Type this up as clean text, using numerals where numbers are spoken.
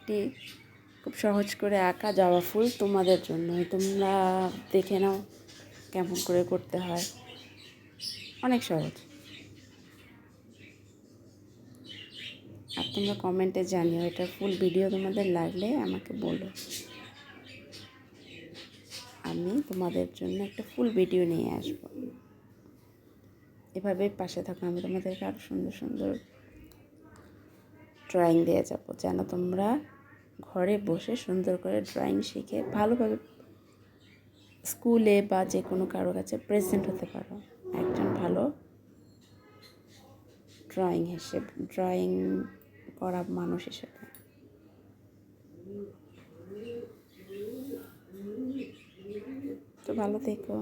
একটি খুব সহজ করে আঁকা জবা ফুল তোমাদের জন্যই। তোমরা দেখে নাও কেমন করে করতে হয়, অনেক সহজ। আর তোমরা কমেন্টে জানিও, এটার ফুল ভিডিও তোমাদের লাগলে আমাকে বলো, আমি তোমাদের জন্য একটা ফুল ভিডিও নিয়ে আসবো। এভাবেই পাশে থাকো, আমি তোমাদেরকে আরও সুন্দর সুন্দর ড্রয়িং দিয়ে যাবো, যেন তোমরা ঘরে বসে সুন্দর করে ড্রয়িং শিখে ভালোভাবে স্কুলে বা যে কোনো কারো কাছে প্রেজেন্ট হতে পারো একজন ভালো ড্রয়িং করা মানুষ হিসেবে। তো ভালো থেকো।